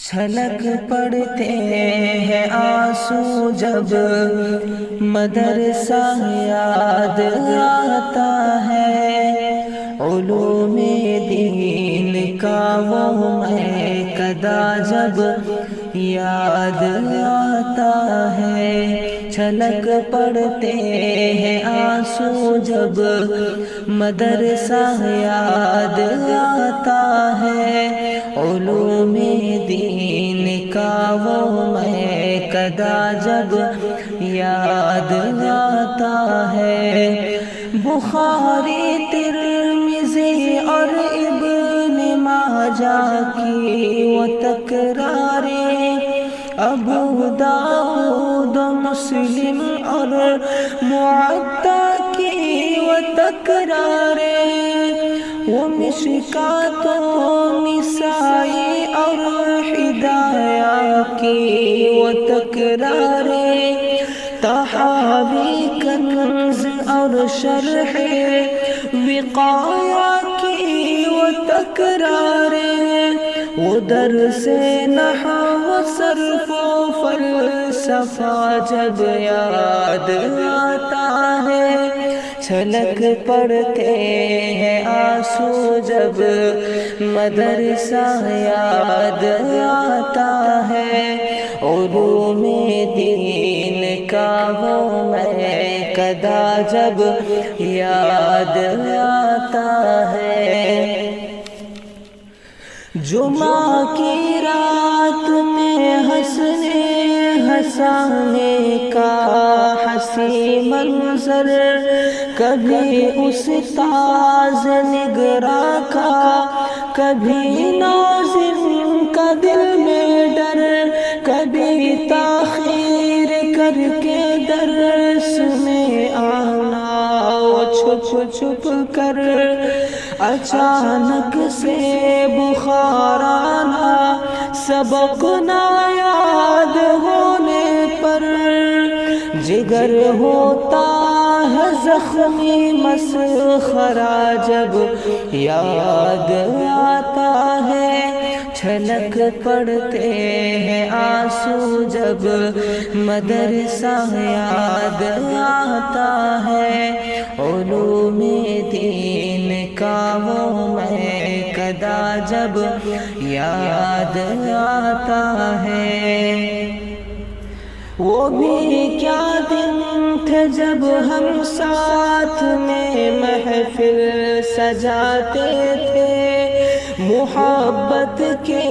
چھلک پڑتے ہیں آنسو جب مدرسہ یاد آتا ہے، علوم دین کا وہ میکدہ جب یاد آتا ہے۔ چھلک پڑتے ہیں آنسو جب مدرسہ یاد آتا ہے، علوم دین کا وہ میکدہ جب یاد آتا ہے۔ بخاری، ترمذی اور ابن ماجہ کی وہ تکراریں، ابو داؤد، مسلم اور معطا کی وہ تکراریں، وہ مشکوٰۃ و نسائی اور ہدایہ کی وہ تکراریں، طحاوی، کنز اور شرح وقایہ کی وہ تکراریں، وہ درس نحو، صرف و فلسفہ جب یاد آتا ہے۔ چھلک پڑتے ہیں آنسو جب مدرسہ یاد آتا ہے، علوم دین کا وہ میکدہ جب یاد آتا ہے۔ جمعہ کی رات میں ہنسنے ہنسانے کا حسین منظر، کبھی استاذ نگراں کا، کبھی ناظم کا دل میں ڈر، کبھی تاخیر کر کے درس میں آنا، وہ چھپ چھپ کر اچانک سے بخار آنا، سبق نہ یاد ہونے پر جگر ہوتا ہے زخمی، مسخرہ جب یاد آتا ہے۔ چھلک پڑتے ہیں آنسو جب مدرسہ یاد آتا ہے، علوم دین کا وہ میکدہ جب یاد آتا ہے۔ وہ بھی کیا دن تھے جب ہم ساتھ میں محفل سجاتے تھے، محبت کے،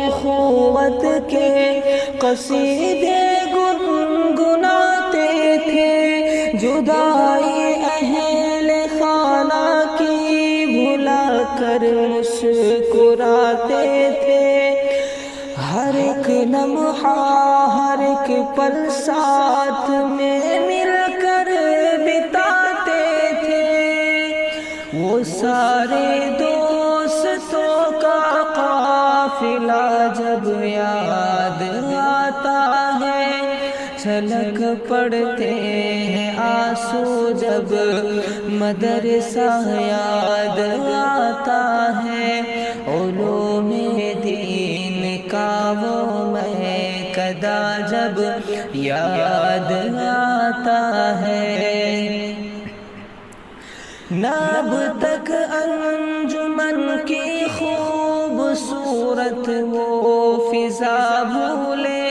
اخوت کے قصیدے گنگناتے تھے، جدائی اہل خانہ کی بھلا کر مسکراتے تھے، ہر ایک لمحہ، ہر ایک پل ساتھ میں مل کر بتاتے تھے، وہ سارے دوستوں کا قافلہ جب یاد آتا ہے۔ چھلک پڑتے ہیں آنسو جب مدرسہ یاد آتا ہے، علوم دین کا وہ میکدہ جب یاد آتا ہے۔ نہ اب تک انجمن کی خوبصورت وہ فضا بھولے،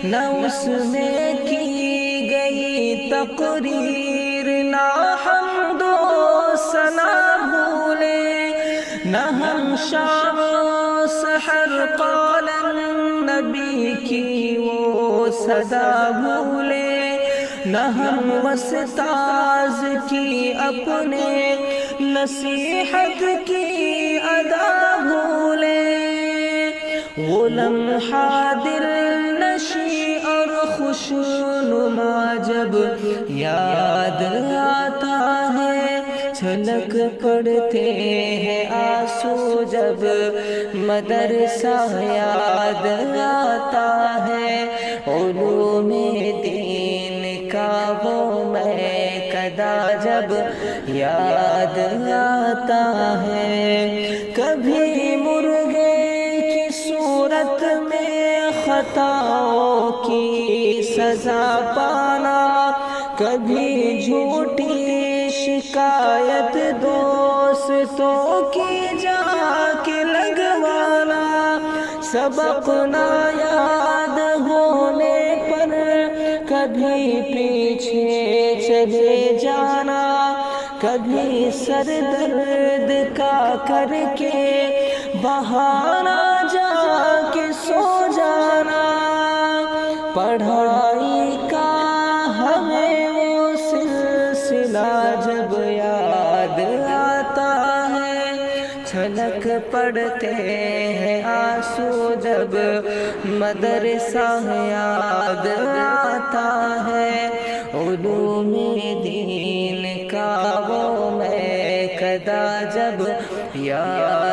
نہ اس میں کی گئی تقریر، نہ حمد و ثنا بھولے، نہ ہم شام و سحر قال النبی کی وہ صدا بھولے، نہ ہم استاذ کی اپنے نصیحت کی ادا بھولے، وہ لمحہ دل نشی اور خوشنما جب یاد آتا ہے۔ چھلک پڑتے ہیں آنسو جب مدرسہ یاد آتا ہے، علوم دین کا وہ میکدہ جب یاد آتا ہے۔ کبھی مرغے کی صورت میں خطاؤں کی سزا پانا، کبھی جھوٹی شکایت دوستوں کی جا کے لگوانا، سبق نہ یاد ہونے پر کبھی پیچھے چلے جانا، کبھی سر درد کا کر کے بہانا جا کے سو جانا۔ پڑھائی کا ہمیں وہ سلسلہ جب یاد آتا ہے، چھلک پڑتے ہیں آنسو جب مدرسہ یاد آتا ہے، علوم دین کا وہ میں قدا جب یاد